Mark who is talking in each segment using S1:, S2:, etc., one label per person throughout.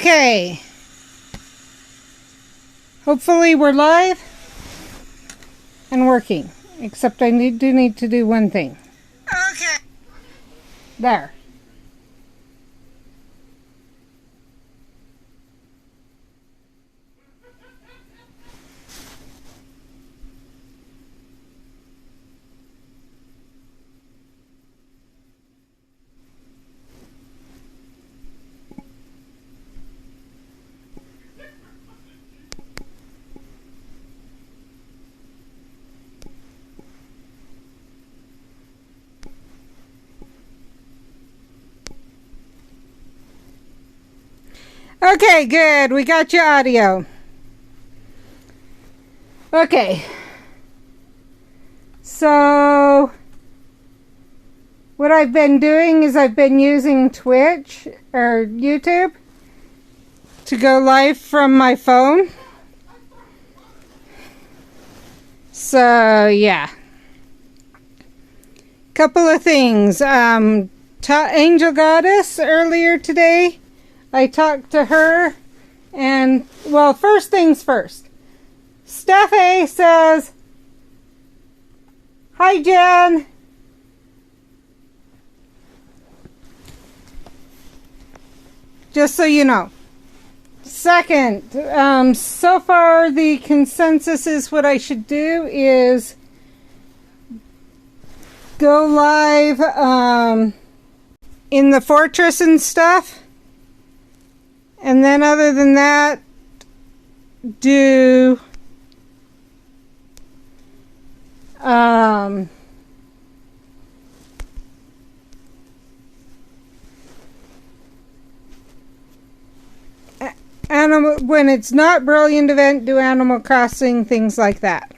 S1: Okay. Hopefully we're live and working. Except I do need to do one thing. Okay. There. Okay, good. We got your audio. Okay. So, what I've been doing is I've been using Twitch or YouTube to go live from my phone. So, yeah. Couple of things. Angel Goddess earlier today. I talked to her, and, well, first things first. Steffi says, "Hi, Jen." Just so you know. Second, so far the consensus is what I should do is go live in the fortress and stuff. And then other than that, do animal, when it's not Brilliant Event, do Animal Crossing, things like that.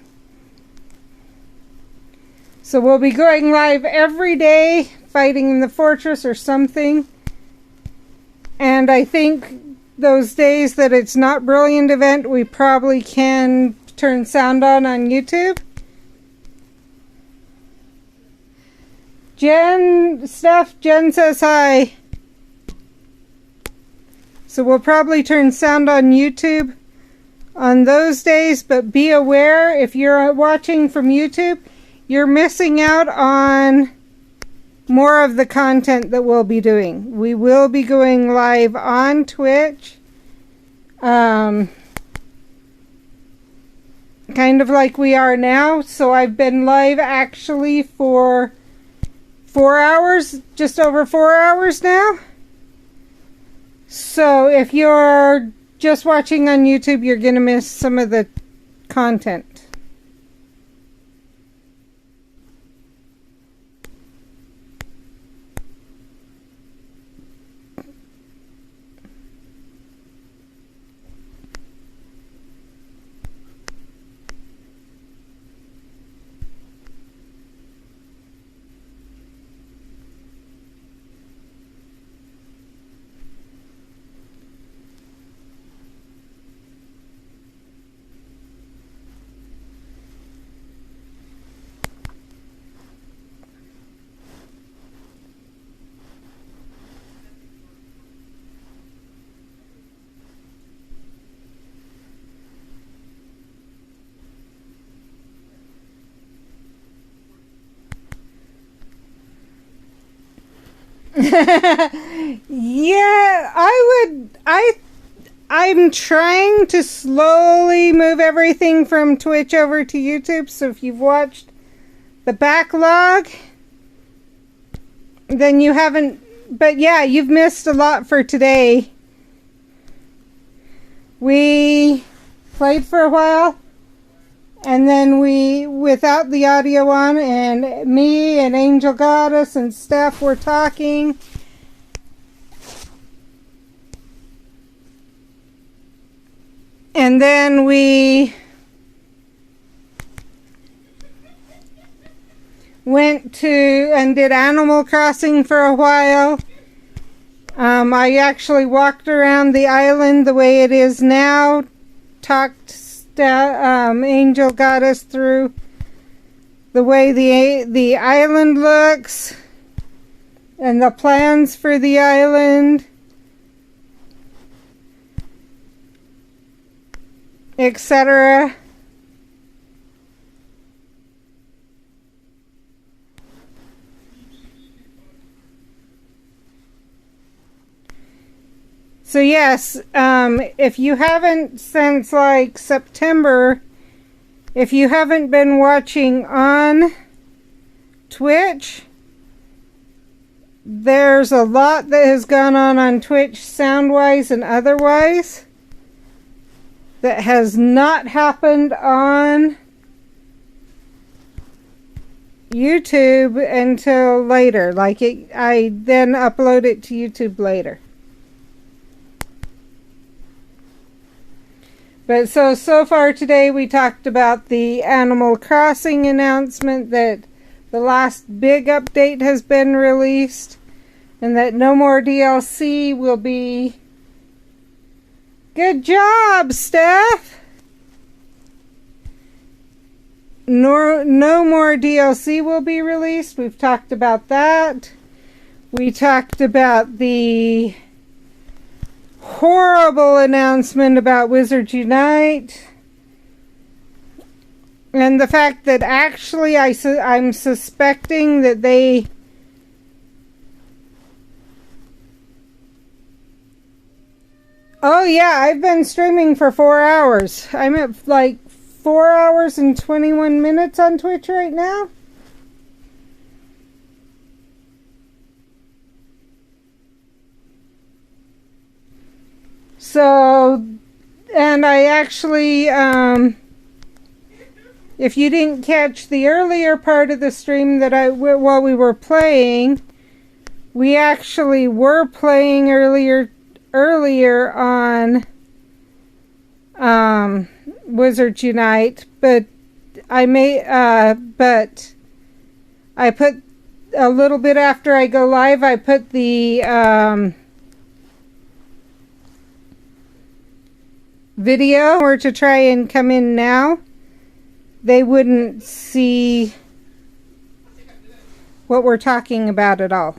S1: So we'll be going live every day, fighting in the fortress or something. And I think those days that it's not Brilliant Event, we probably can turn sound on YouTube. Jen says hi. So we'll probably turn sound on YouTube on those days, but be aware if you're watching from YouTube, you're missing out on more of the content that we'll be doing. We will be going live on Twitch. Kind of like we are now. So I've been live actually for 4 hours, just over 4 hours now. So if you're just watching on YouTube, you're going to miss some of the content. Yeah, I'm trying to slowly move everything from Twitch over to YouTube. So if you've watched the backlog, then you haven't, but yeah, you've missed a lot for today. We played for a while, and then we, without the audio on, and me and Angel Goddess and Steph were talking. And then we went to and did Animal Crossing for a while. I actually walked around the island the way it is now, talked Angel Goddess through the way the island looks and the plans for the island. etc. So yes, if you haven't since like September, if you haven't been watching on Twitch, there's a lot that has gone on Twitch, sound-wise and otherwise, that has not happened on YouTube until later. Like I then upload it to YouTube later. But so far today we talked about the Animal Crossing announcement that the last big update has been released and that no more DLC will be... Good job, Steph! No more DLC will be released. We've talked about that. We talked about the horrible announcement about Wizards Unite, and the fact that actually I'm suspecting that they oh yeah, I've been streaming for 4 hours. I'm at like 4 hours and 21 minutes on Twitch right now. So, and I actually, if you didn't catch the earlier part of the stream that while we were playing, we actually were playing earlier on Wizards Unite, but but I put a little bit after I go live, I put the video were to try and come in now, they wouldn't see what we're talking about at all.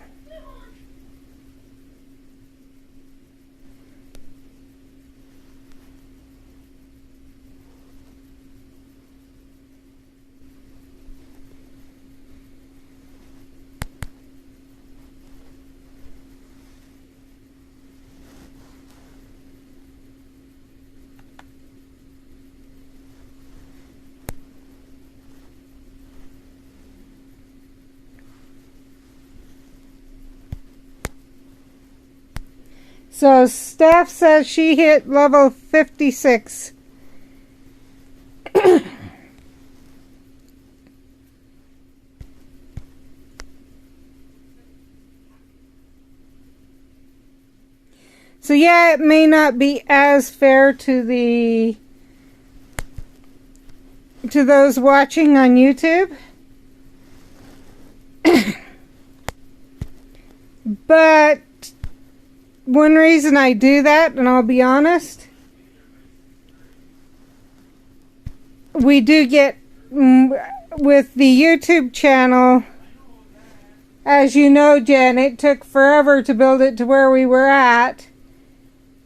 S1: So Steph says she hit level 56. So yeah, it may not be as fair to those watching on YouTube. But one reason I do that, and I'll be honest, we do get, with the YouTube channel, as you know, Jen, it took forever to build it to where we were at.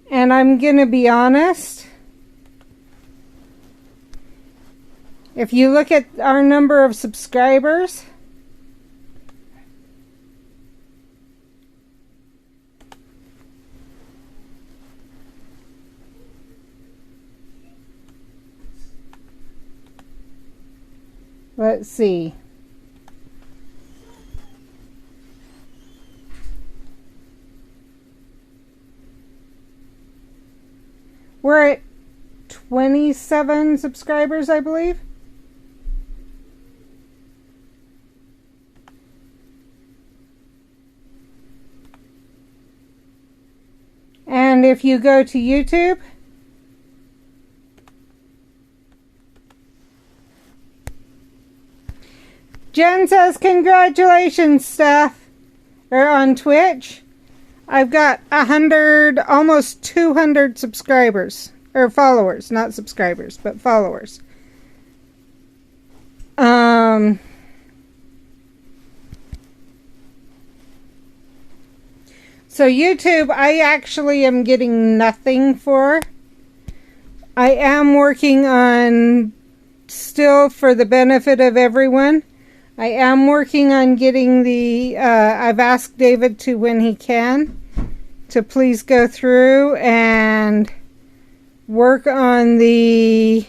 S1: And I'm gonna be honest, if you look at our number of subscribers, let's see. We're at 27 subscribers, I believe. And if you go to YouTube, Jen says, congratulations, Steph. Or on Twitch. I've got 100, almost 200 subscribers. Or followers, not subscribers, but followers. So YouTube, I actually am getting nothing for. I am working on, still for the benefit of everyone, I am working on getting the, I've asked David to, when he can, to please go through and work on the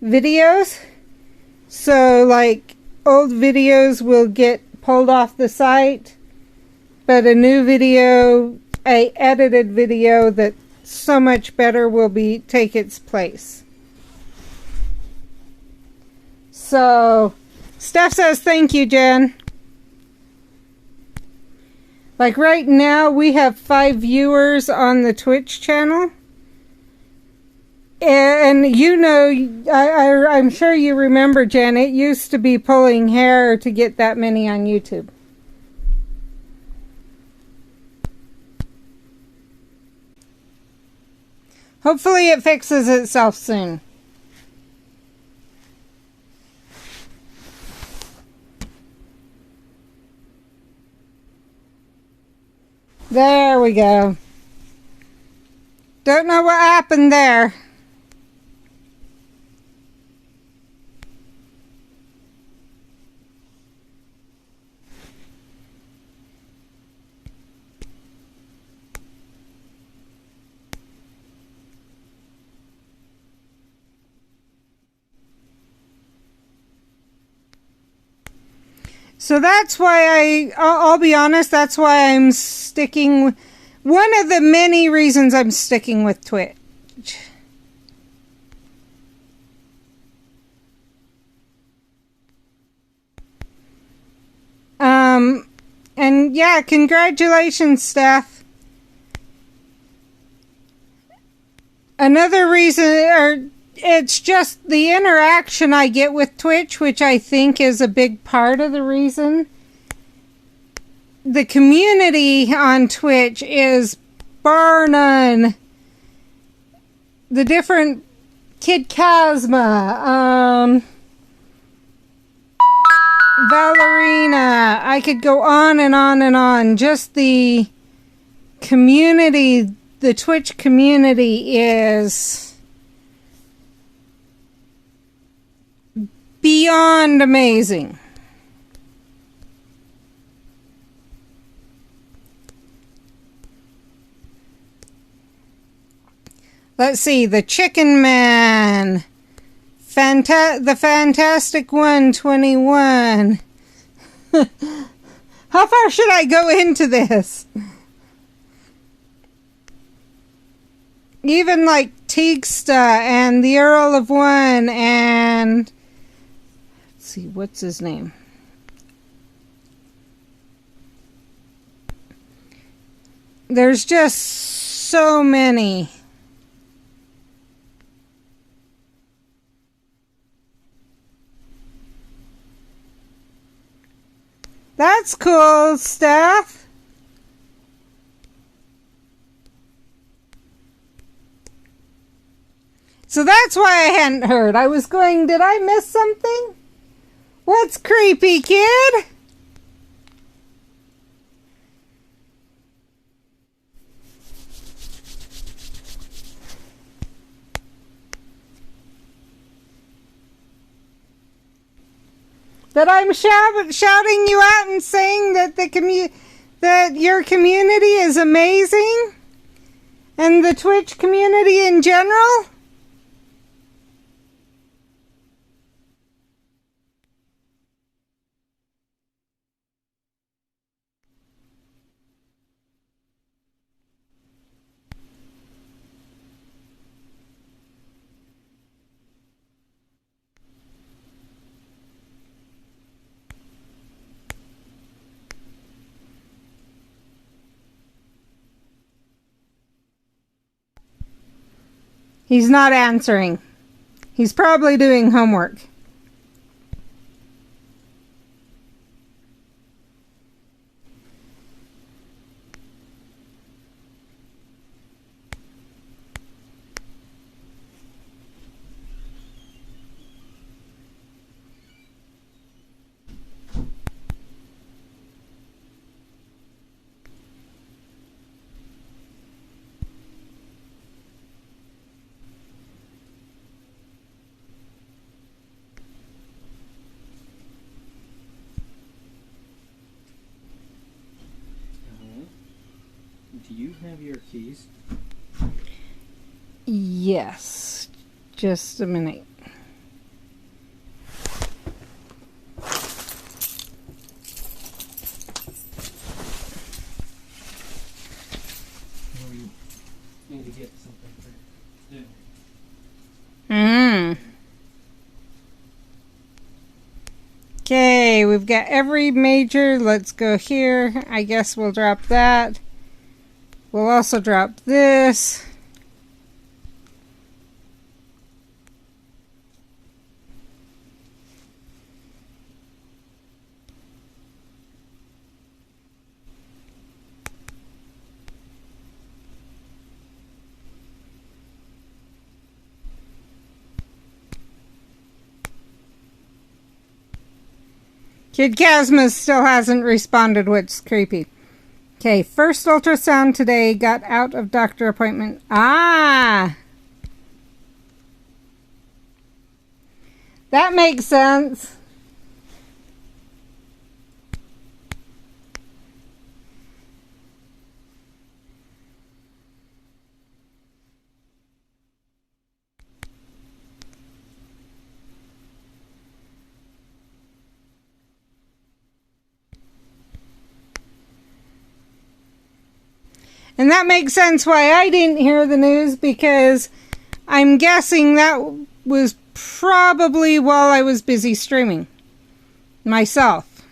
S1: videos. So like old videos will get pulled off the site, but a new video, a edited video that so much better will be take its place. So Steph says thank you, Jen. Like right now we have 5 viewers on the Twitch channel. And you know, I'm sure you remember, Jen, it used to be pulling hair to get that many on YouTube. Hopefully it fixes itself soon. There we go. Don't know what happened there. So that's why I'll be honest, that's why I'm sticking, one of the many reasons I'm sticking with Twitch. And yeah, congratulations, Steph. Another reason, or it's just the interaction I get with Twitch, which I think is a big part of the reason. The community on Twitch is bar none. The different Kid Kazma, Valerina, I could go on and on and on. Just the community, the Twitch community is beyond amazing. Let's see, the Chicken Man, the Fantastic 121. How far should I go into this? Even like Tigsta and the Earl of One and... Let's see, what's his name? There's just so many. That's cool, Steph. So that's why I hadn't heard. I was going, did I miss something? What's creepy, kid? That I'm shouting you out and saying that that your community is amazing, and the Twitch community in general. He's not answering. He's probably doing homework.
S2: have your keys?
S1: Yes. Just a minute.
S2: We need to get something for dinner.
S1: Okay, we've got every major. Let's go here. I guess we'll drop that. We'll also drop this. Kid Casmus still hasn't responded, which is creepy. Okay, first ultrasound today, got out of doctor appointment. Ah! That makes sense. And that makes sense why I didn't hear the news, because I'm guessing that was probably while I was busy streaming myself.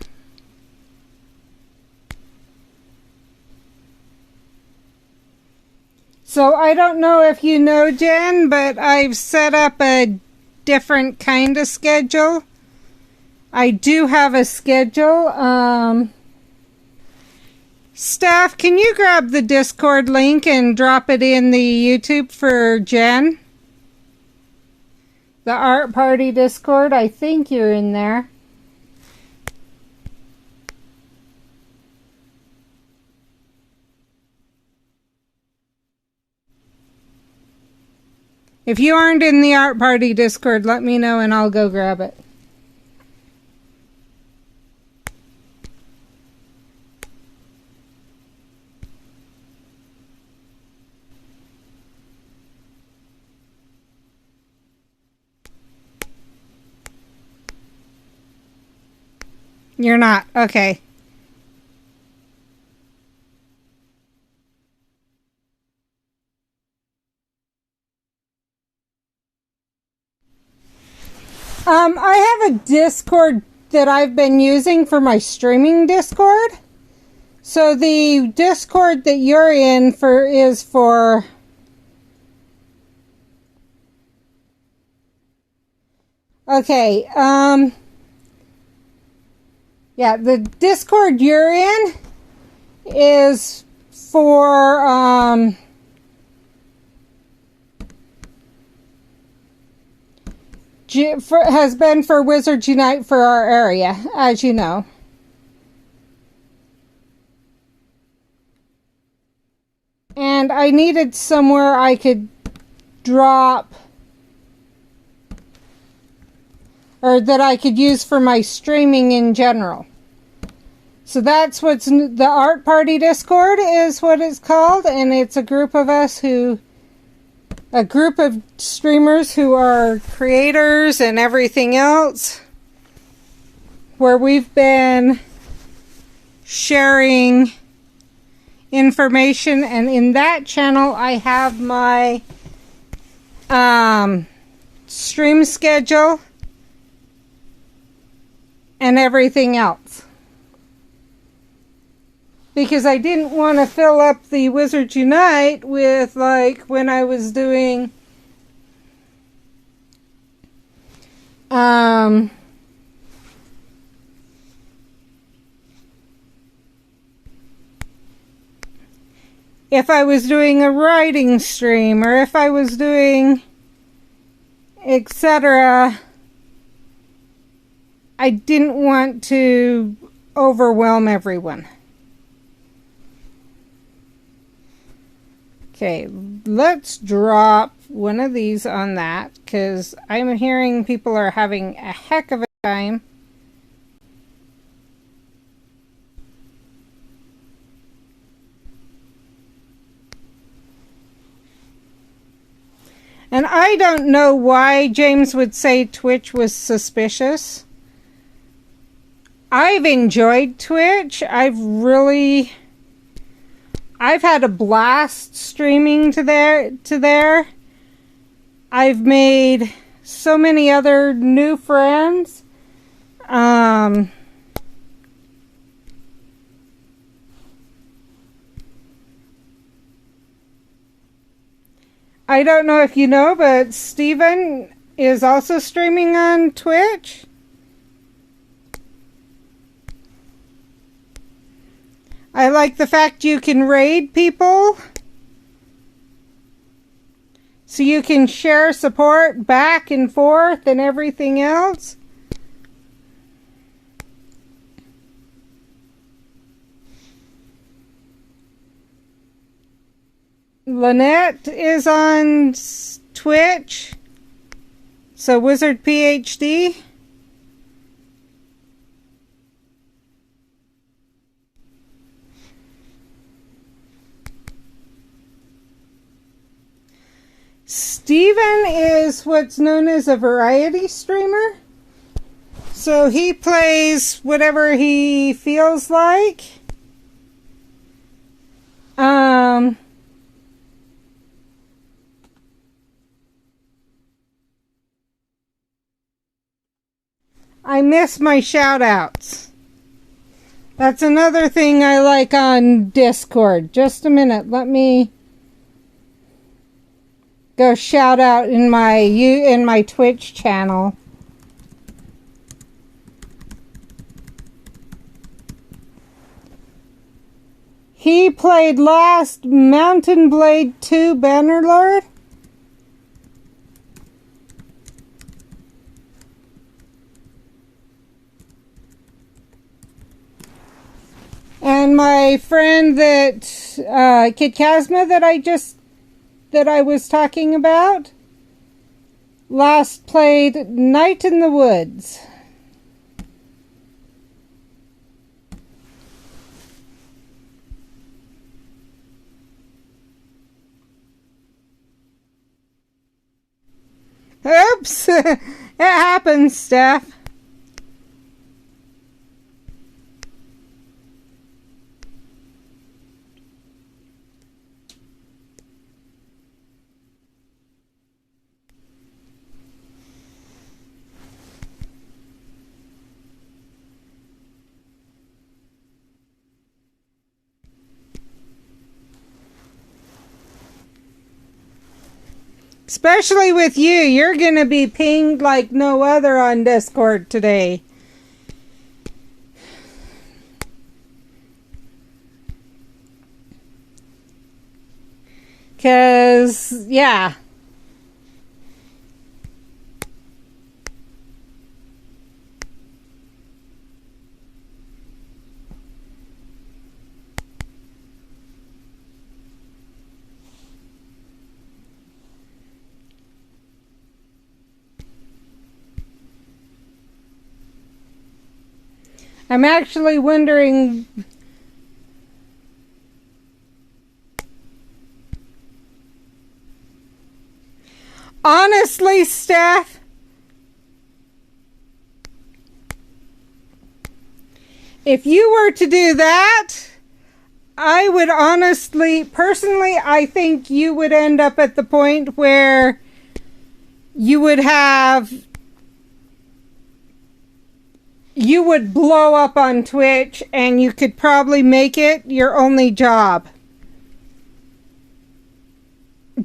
S1: So I don't know if you know, Jen, but I've set up a different kind of schedule. I do have a schedule. Staff, can you grab the Discord link and drop it in the YouTube for Jen? The Art Party Discord, I think you're in there. If you aren't in the Art Party Discord, let me know and I'll go grab it. You're not. Okay. I have a Discord that I've been using for my streaming Discord. So the Discord that you're in is for... Okay, yeah, the Discord you're in is for, has been for Wizards Unite for our area, as you know. And I needed somewhere I could drop, or that I could use for my streaming in general. So that's what's the Art Party Discord is what it's called, and it's a group of us a group of streamers who are creators and everything else, where we've been sharing information, and in that channel I have my stream schedule and everything else, because I didn't want to fill up the Wizards Unite with, like, when I was doing if I was doing a writing stream, or if I was doing etc. I didn't want to overwhelm everyone. Okay, let's drop one of these on that, because I'm hearing people are having a heck of a time. And I don't know why James would say Twitch was suspicious. I've enjoyed Twitch. I've had a blast streaming to there. I've made so many other new friends. I don't know if you know, but Steven is also streaming on Twitch. I like the fact you can raid people. So you can share support back and forth and everything else. Lynette is on Twitch. So Wizard PhD. Steven is what's known as a variety streamer. So he plays whatever he feels like. I miss my shout outs. That's another thing I like on Discord. Just a minute, let me go shout out in my Twitch channel. He played last Mountain Blade 2 Bannerlord. And my friend that Kid Kazma that I was talking about last played Night in the Woods. Oops! It happens, Steph. Especially with you, you're going to be pinged like no other on Discord today. Because, yeah. I'm actually wondering... Honestly, Steph, if you were to do that, I would honestly, personally, I think you would end up at the point where you would blow up on Twitch and you could probably make it your only job.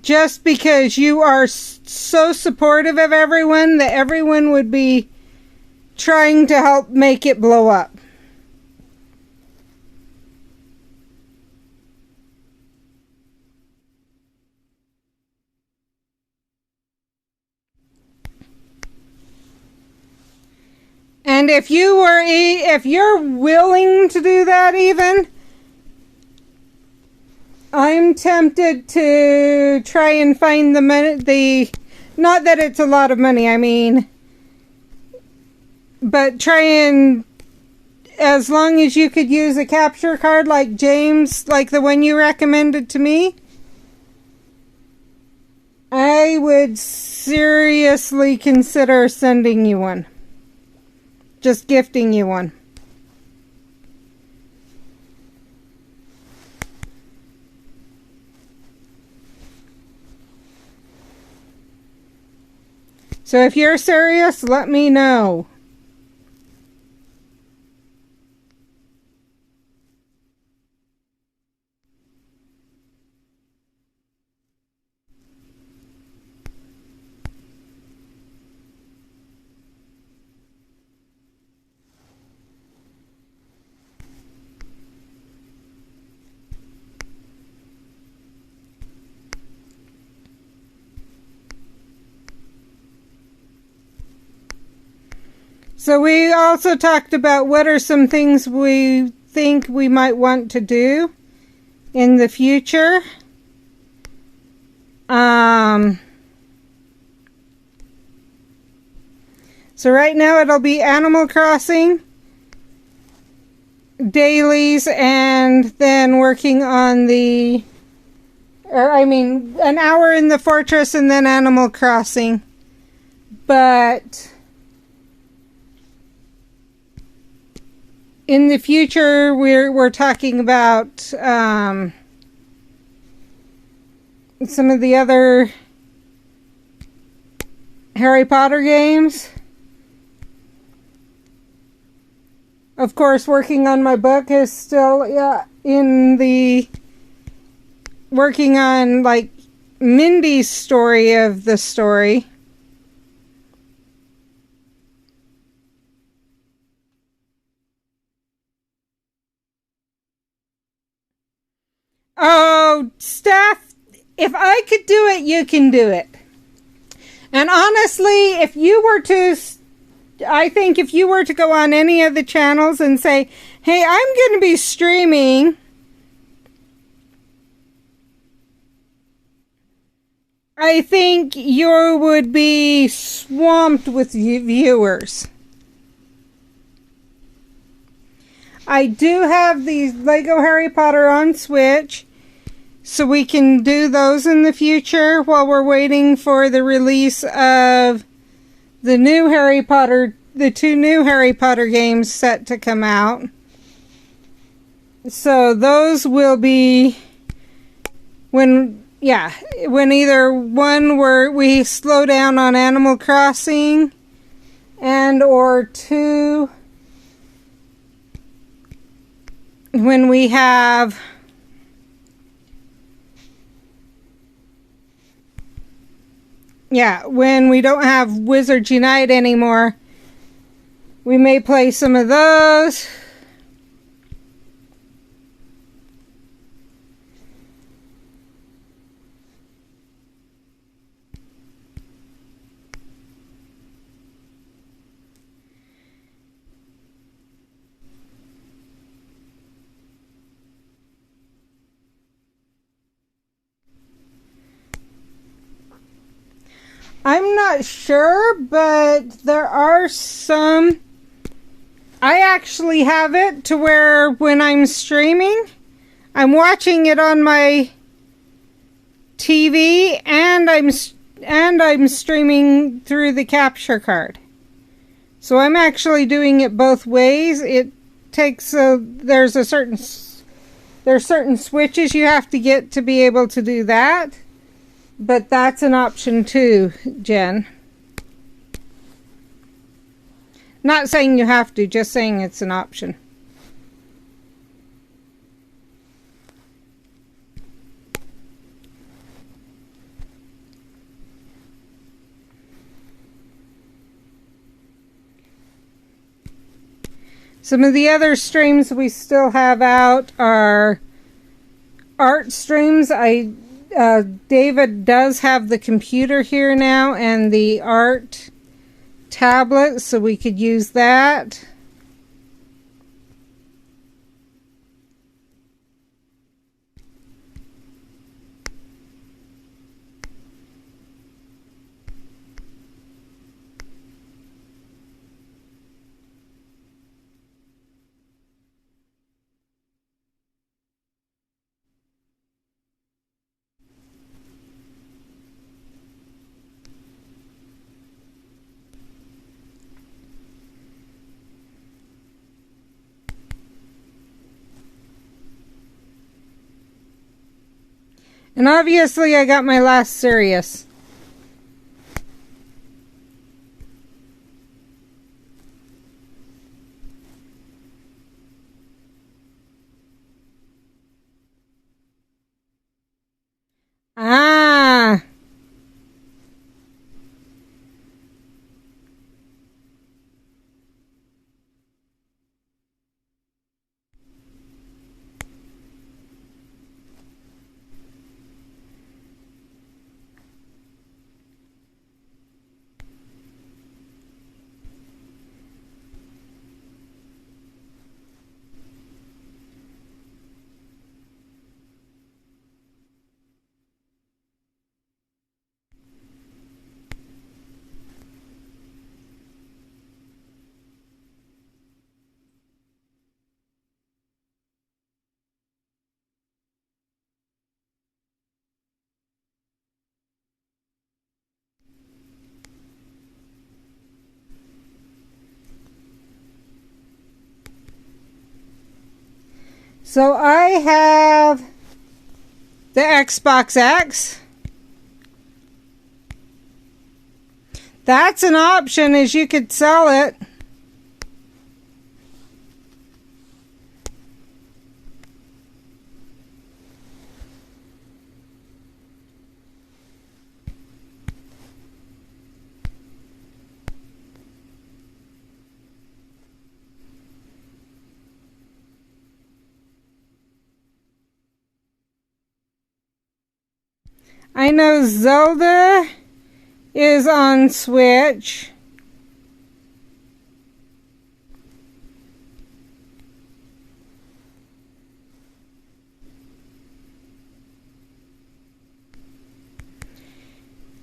S1: Just because you are so supportive of everyone that everyone would be trying to help make it blow up. And if you're willing to do that even, I'm tempted to try and find the money, not that it's a lot of money, I mean, but try and, as long as you could use a capture card like James, like the one you recommended to me, I would seriously consider sending you one. Just gifting you one. So if you're serious, let me know. So we also talked about what are some things we think we might want to do in the future. So right now it'll be Animal Crossing, dailies, and then working on an hour in the fortress and then Animal Crossing. But in the future, we're talking about some of the other Harry Potter games. Of course, working on my book is still working on like Mindy's story of the story. Oh, Steph, if I could do it, you can do it. And honestly, I think if you were to go on any of the channels and say, hey, I'm going to be streaming, I think you would be swamped with viewers. I do have these Lego Harry Potter on Switch, so we can do those in the future while we're waiting for the release of the two new Harry Potter games set to come out. So those will be when either one where we slow down on Animal Crossing, and or two when we have when we don't have Wizards Unite anymore, we may play some of those. I'm not sure, but there are some. I actually have it to where when I'm streaming, I'm watching it on my TV and I'm streaming through the capture card. So I'm actually doing it both ways. It takes there's certain switches you have to get to be able to do that. But that's an option too, Jen. Not saying you have to, just saying it's an option. Some of the other streams we still have out are art streams. David does have the computer here now and the art tablet, so we could use that. And obviously I got my last Sirius. Ah. So I have the Xbox X. That's an option, as you could sell it. I know Zelda is on Switch.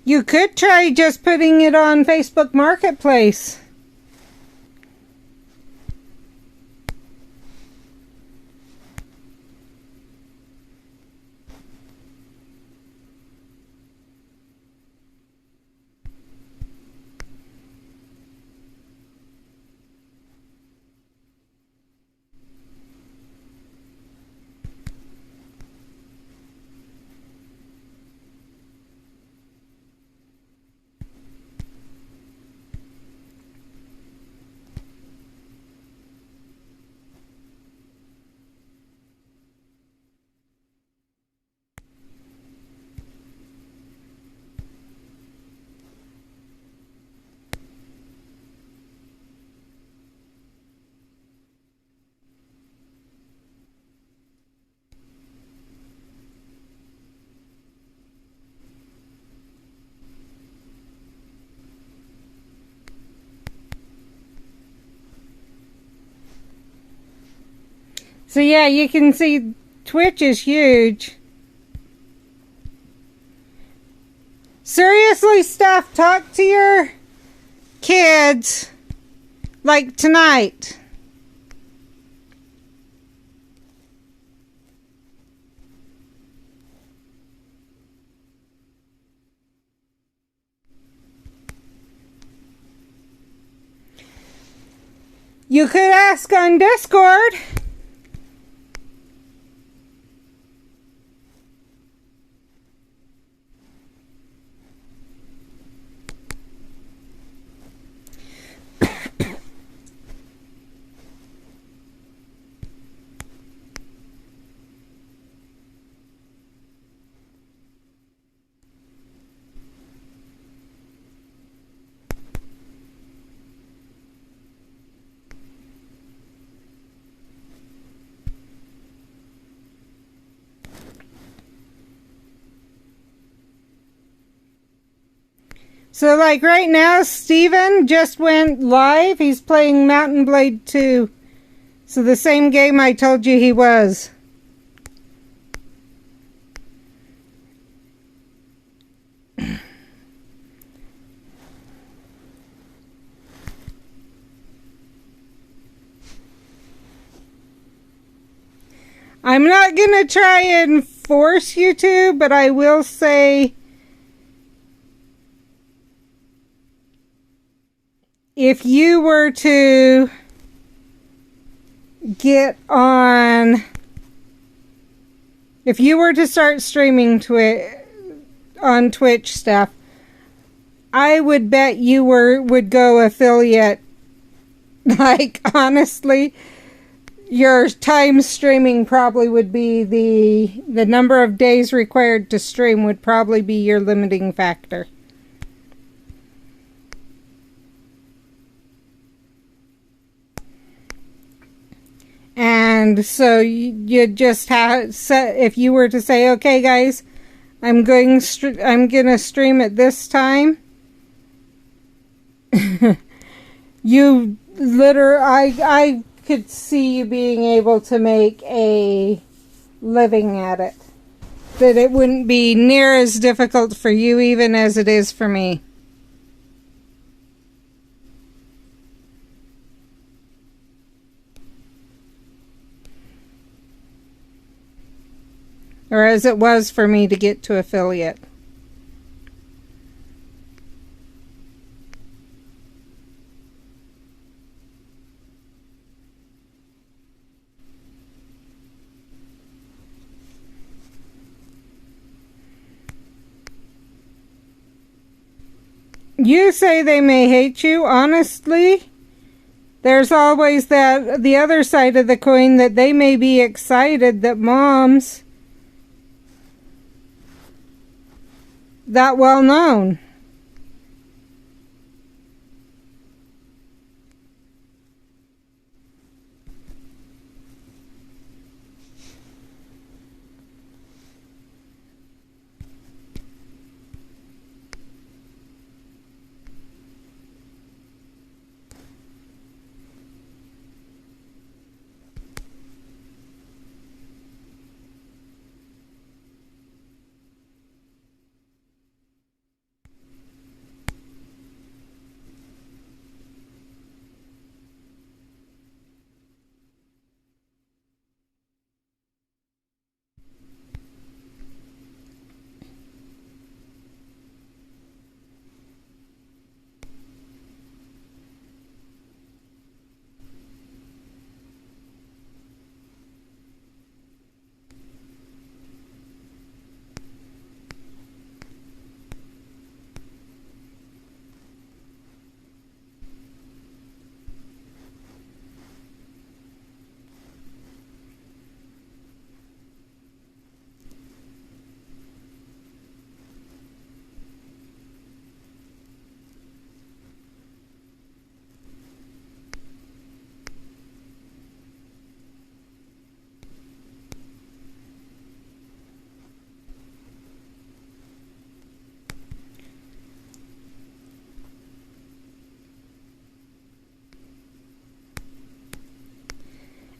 S1: You could try just putting it on Facebook Marketplace. So yeah, you can see Twitch is huge. Seriously, Steph, talk to your kids like tonight. You could ask on Discord. So like right now, Steven just went live. He's playing Mountain Blade 2. So the same game I told you he was. I'm not going to try and force you to, but I will say if you were to get on, If you were to start streaming on Twitch stuff, I would bet you would go affiliate. Like, honestly, your time streaming probably would be the number of days required to stream would probably be your limiting factor. And so you just have if you were to say, okay, guys, I'm gonna stream at this time. You I could see you being able to make a living at it. That it wouldn't be near as difficult for you even as it is for me. Or as it was for me to get to affiliate. You say they may hate you. Honestly, there's always the other side of the coin that they may be excited that Mom's that well known.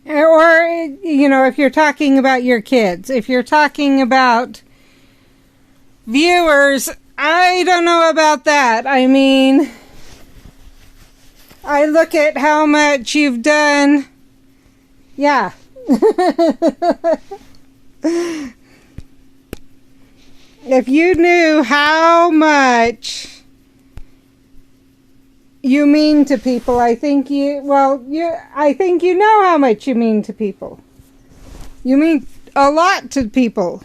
S1: Or, if you're talking about your kids, if you're talking about viewers, I don't know about that. I mean, I look at how much you've done. Yeah. If you knew how much you mean to people, I think I think you know how much you mean to people. You mean a lot to people.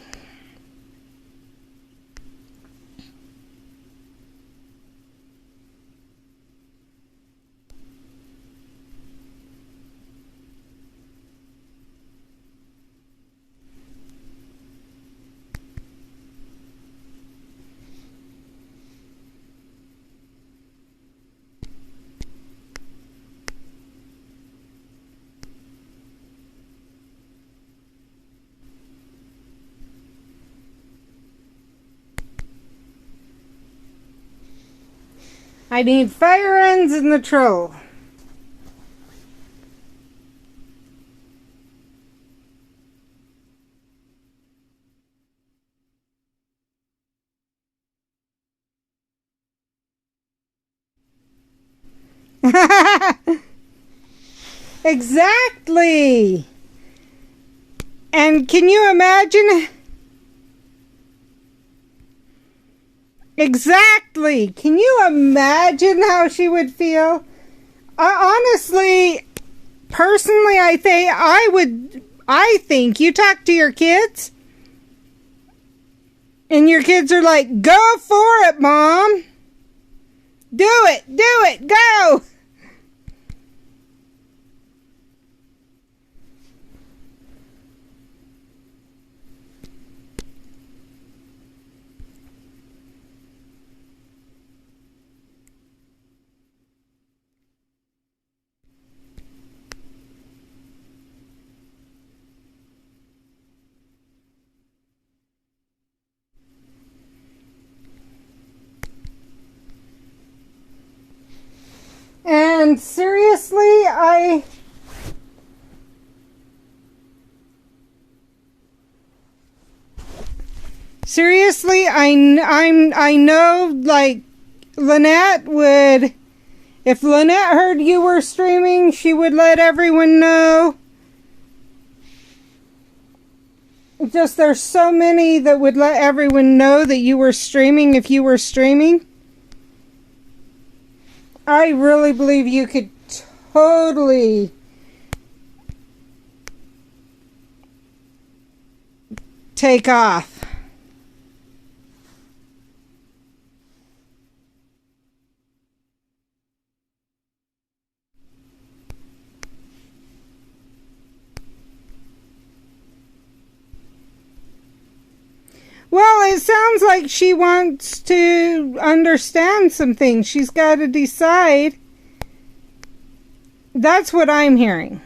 S1: I need fire ends in the troll. Exactly. And can you imagine? Exactly. Can you imagine how she would feel? Honestly, personally, I think you talk to your kids. And your kids are like, go for it, Mom. Do it, go. And seriously, I know, like, Lynette would, if Lynette heard you were streaming, she would let everyone know. Just there's so many that would let everyone know that you were streaming if you were streaming. I really believe you could totally take off. Well, it sounds like she wants to understand some things. She's got to decide. That's what I'm hearing.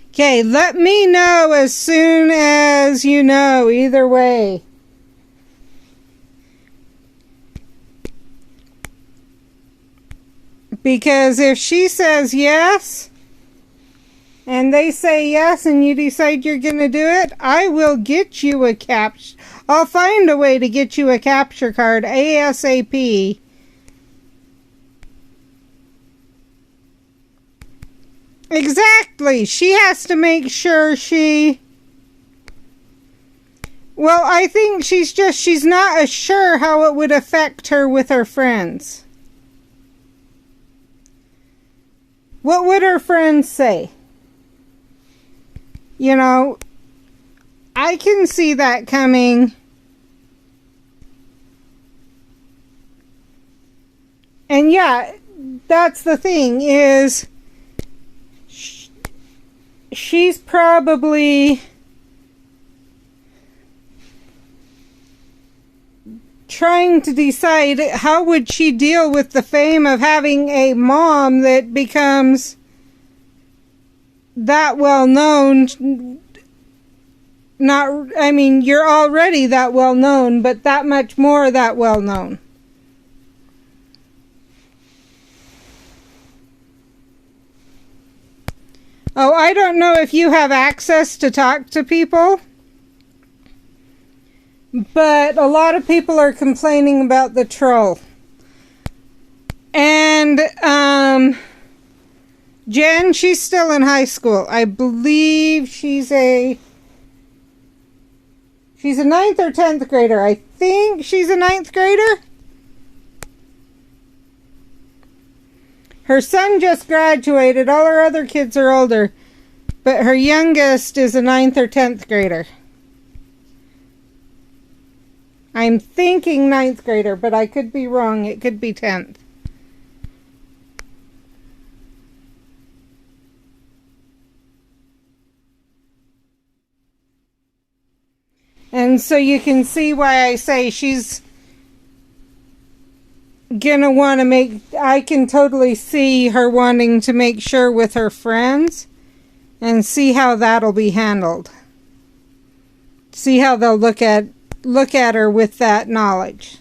S1: Okay, let me know as soon as you know, either way. Because if she says yes, and they say yes, and you decide you're going to do it, I will get you a capture. I'll find a way to get you a capture card ASAP. Exactly. She has to make sure she... Well, I think she's not sure how it would affect her with her friends. What would her friends say? You know, I can see that coming. And yeah, that's the thing is she's probably trying to decide how would she deal with the fame of having a mom that becomes that well known. I mean, you're already that well known, but that much more that well known. Oh, I don't know if you have access to talk to people, but a lot of people are complaining about the troll. And Jen, she's still in high school. I believe she's a 9th or 10th grader. I think she's a 9th grader. Her son just graduated. All her other kids are older. But her youngest is a 9th or 10th grader. I'm thinking 9th grader, but I could be wrong. It could be 10th. And so you can see why I say she's gonna want to make... I can totally see her wanting to make sure with her friends and see how that'll be handled. See how they'll look at her with that knowledge.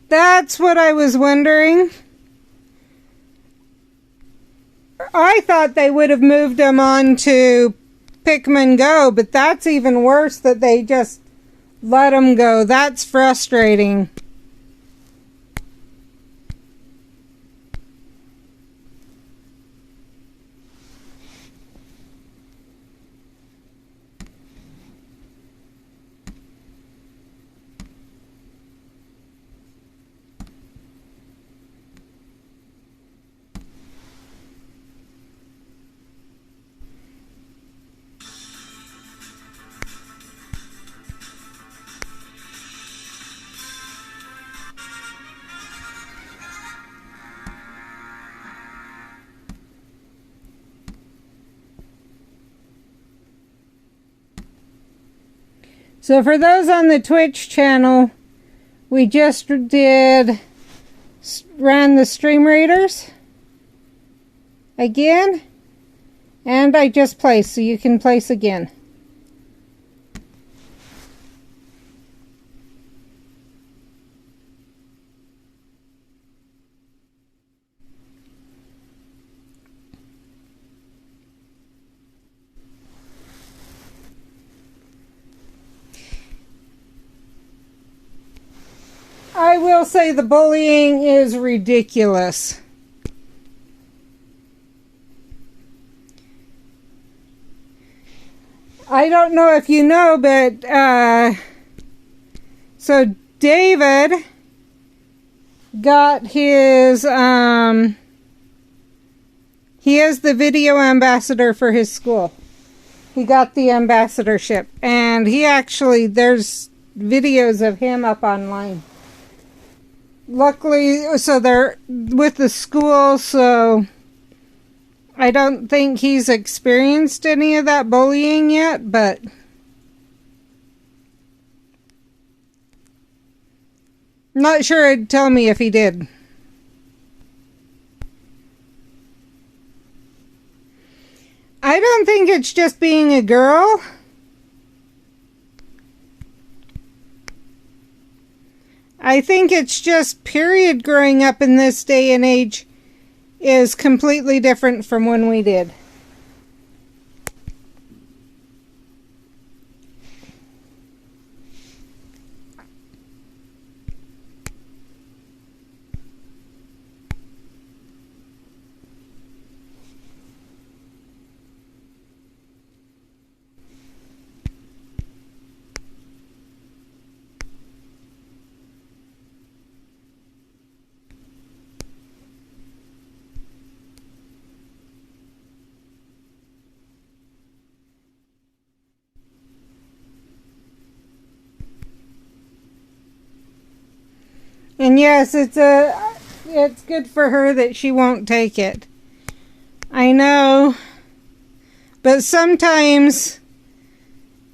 S1: That's what I was wondering. I thought they would have moved them on to Pikmin Go, but that's even worse that they just let them go. That's frustrating. So for those on the Twitch channel, we just ran the stream readers again, and I just placed, so you can place again. I will say the bullying is ridiculous. I don't know if you know, but so David got his he is the video ambassador for his school. He got the ambassadorship, and he actually, there's videos of him up online. Luckily, so they're with the school, so I don't think he's experienced any of that bullying yet, but not sure it'd tell me if he did. I don't think it's just being a girl. I think it's just period growing up in this day and age is completely different from when we did. And yes, it's good for her that she won't take it. I know. But sometimes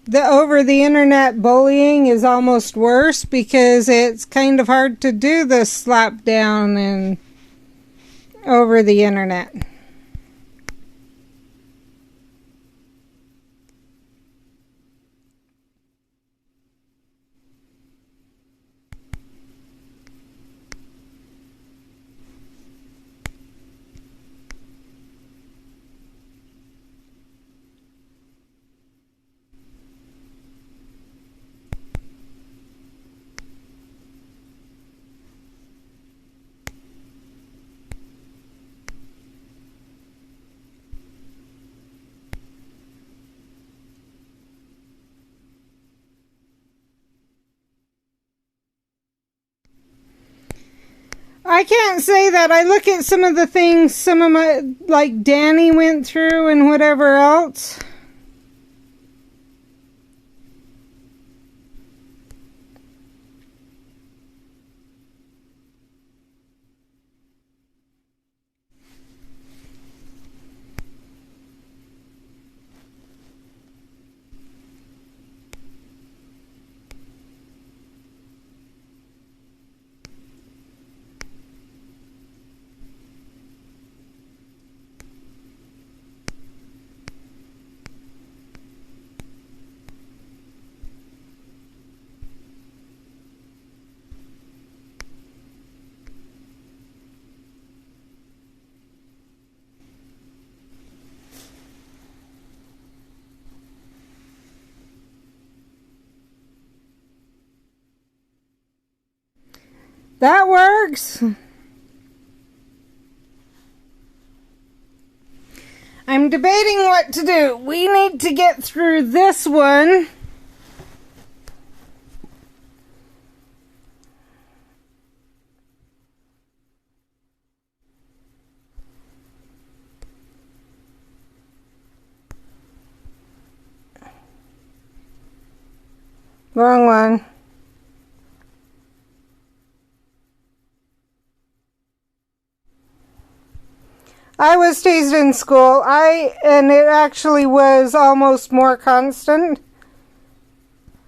S1: the over the internet bullying is almost worse because it's kind of hard to do the slap down and over the internet. I can't say that. I look at some of the things some of my, like Danny went through and whatever else. That works. I'm debating what to do. We need to get through this one. Wrong one. I was teased in school. And it actually was almost more constant.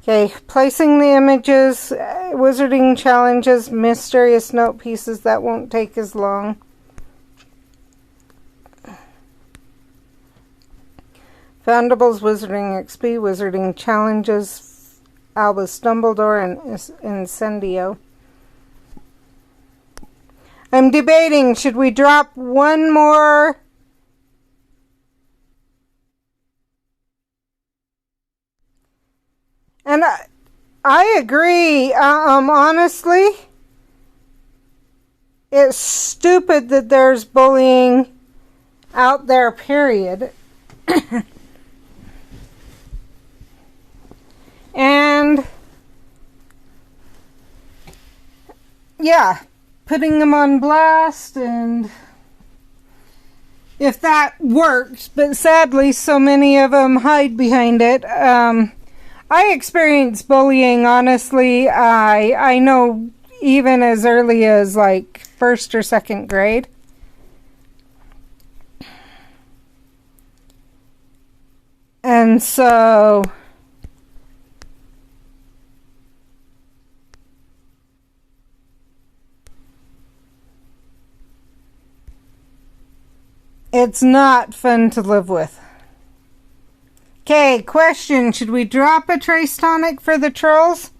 S1: Okay, placing the images, wizarding challenges, mysterious note pieces. That won't take as long. Foundables, wizarding XP, wizarding challenges, Albus Dumbledore, and Incendio. I'm debating, should we drop one more? And I agree, honestly, it's stupid that there's bullying out there, period. And yeah, putting them on blast, and if that works, but sadly so many of them hide behind it. I experienced bullying, honestly. I know even as early as like 1st or 2nd grade. And so it's not fun to live with. Okay, question. Should we drop a trace tonic for the trolls?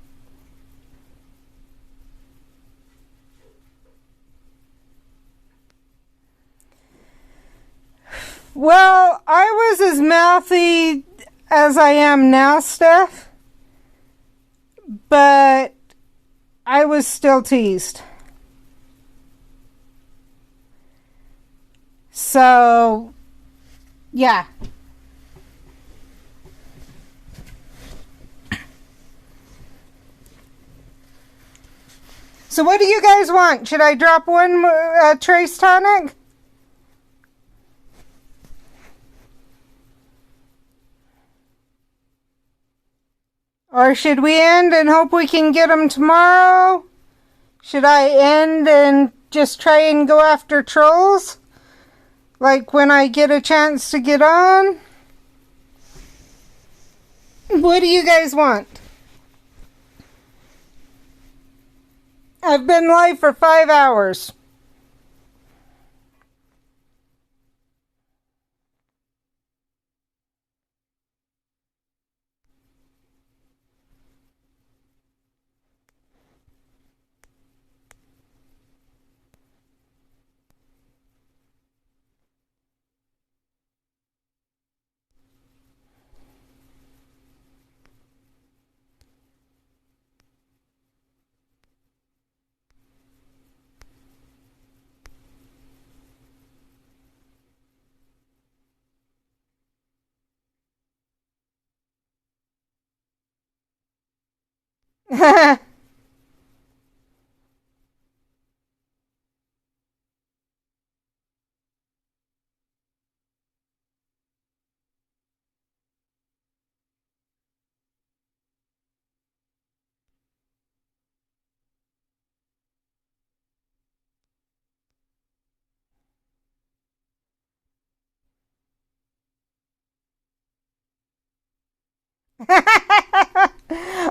S1: Well, I was as mouthy as I am now, Steph. But I was still teased. So, yeah. So what do you guys want? Should I drop one trace tonic? Or should we end and hope we can get them tomorrow? Should I end and just try and go after trolls? Like when I get a chance to get on? What do you guys want? I've been live for 5 hours.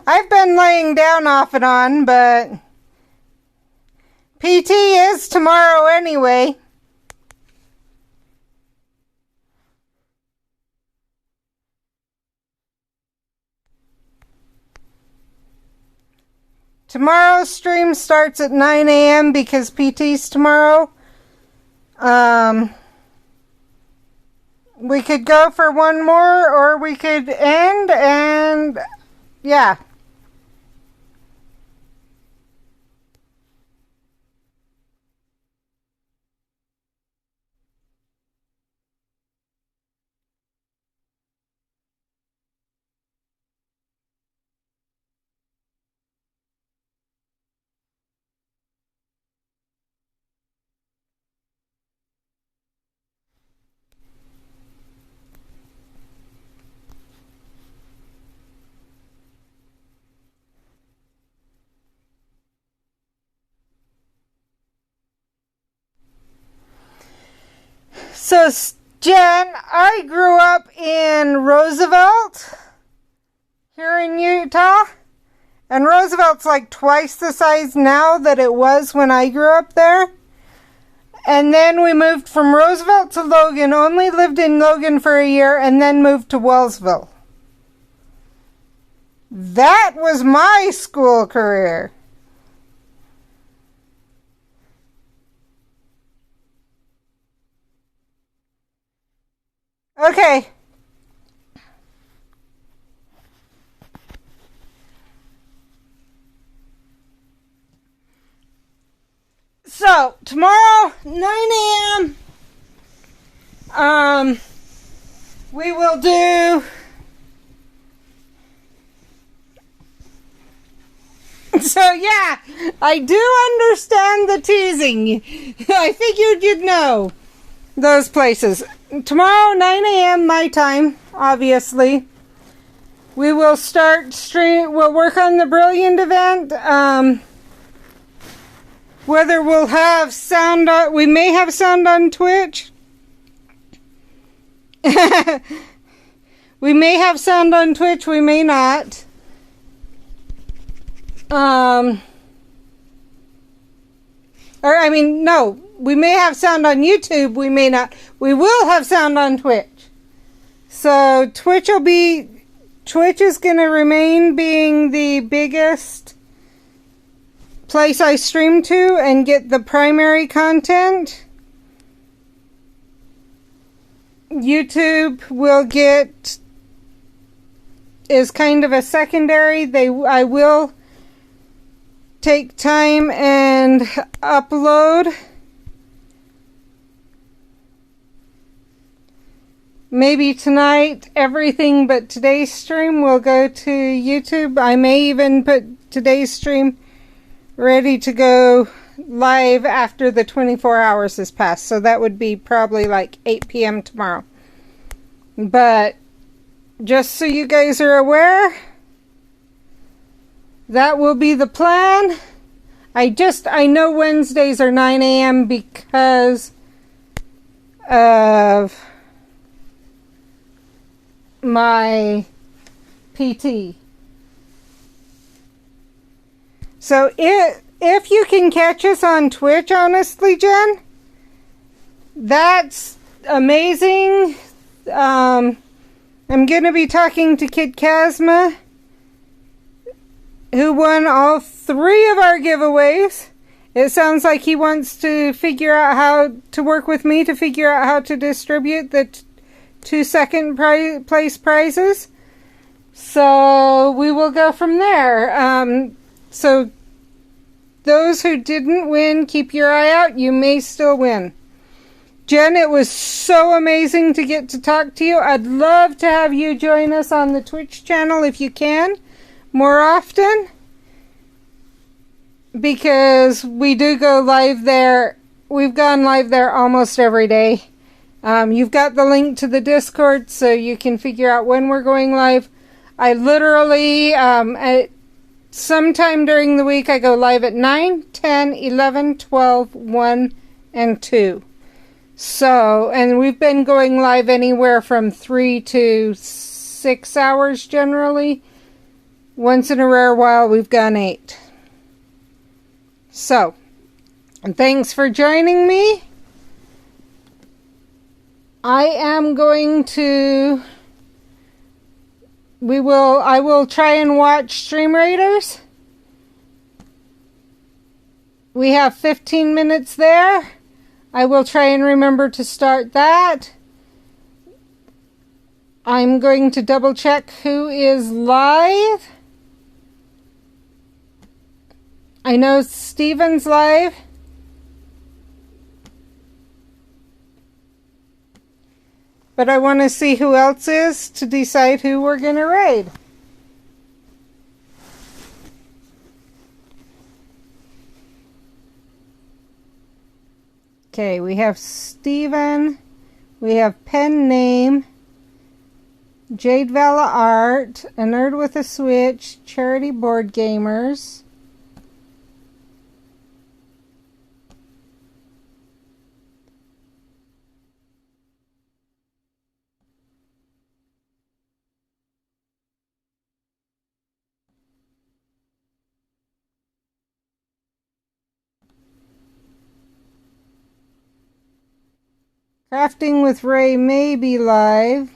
S1: I've been laying down off and on, but PT is tomorrow anyway. Tomorrow's stream starts at 9 a.m. because PT's tomorrow. We could go for one more, or we could end, and yeah. So, Jen, I grew up in Roosevelt, here in Utah. And Roosevelt's like twice the size now that it was when I grew up there. And then we moved from Roosevelt to Logan, only lived in Logan for a year, and then moved to Wellsville. That was my school career. Okay. So, tomorrow, 9 a.m., we will do... So, yeah, I do understand the teasing. I figured you'd know those places. Tomorrow, 9 a.m. my time, obviously. We will start we'll work on the Brilliant event. Whether we'll have sound on, we may have sound on Twitch. We may have sound on Twitch, we may not. No, we may have sound on YouTube, we may not. We will have sound on Twitch. So Twitch is going to remain being the biggest place I stream to and get the primary content. YouTube is kind of a secondary. I will take time and upload maybe tonight everything but today's stream will go to YouTube. I may even put today's stream ready to go live after the 24 hours has passed, so that would be probably like 8 p.m. tomorrow. But just so you guys are aware, that will be the plan. I know Wednesdays are 9 a.m. because of my PT. So if you can catch us on Twitch, honestly, Jen, that's amazing. I'm going to be talking to Kid Kazma, who won all 3 of our giveaways. It sounds like he wants to figure out how to work with me to figure out how to distribute the 2 second place prizes. So we will go from there. So those who didn't win, keep your eye out. You may still win. Jen, it was so amazing to get to talk to you. I'd love to have you join us on the Twitch channel if you can more often, because we do go live there. We've gone live there almost every day. You've got the link to the Discord so you can figure out when we're going live. I literally, sometime during the week, I go live at 9, 10, 11, 12, 1, and 2. So, and we've been going live anywhere from 3 to 6 hours generally. Once in a rare while, we've gone 8. So, thanks for joining me. I am going to... I will try and watch Stream Raiders. We have 15 minutes there. I will try and remember to start that. I'm going to double check who is live. I know Steven's live. But I want to see who else is to decide who we're going to raid. Okay, we have Steven. We have Pen Name. Jade Vala Art. A Nerd with a Switch. Charity Board Gamers. Crafting with Ray may be live.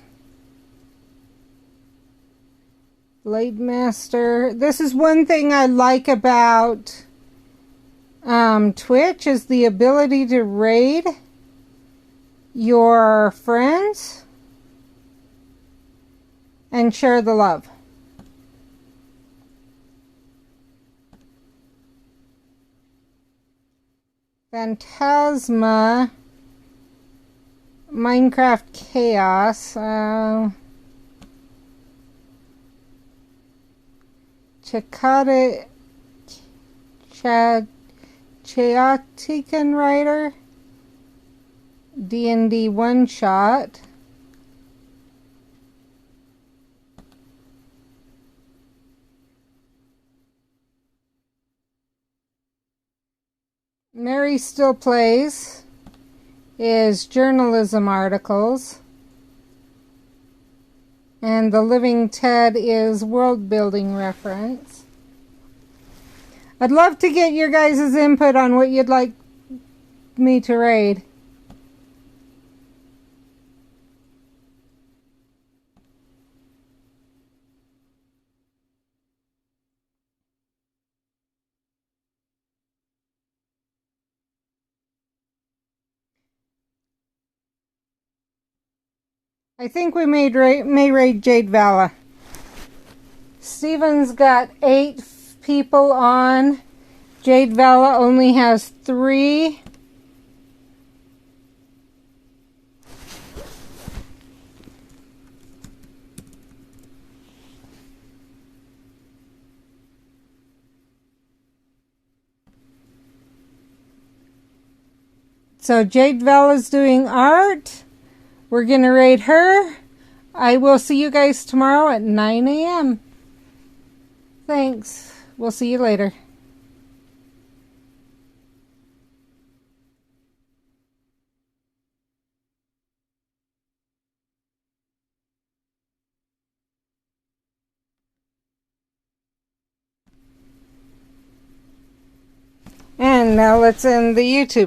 S1: Blade Master. This is one thing I like about Twitch is the ability to raid your friends and share the love. Phantasma, Minecraft Chaos, Chakata, Chaotican Writer, D&D One Shot, Mary Still Plays is journalism articles, and The Living Ted is world building reference. I'd love to get your guys' input on what you'd like me to raid. I think we may raid Jade Vala. Steven's got 8 people on. Jade Vala only has 3. So Jade Vala's doing art. We're going to raid her. I will see you guys tomorrow at 9 a.m. Thanks. We'll see you later. And now let's end the YouTube.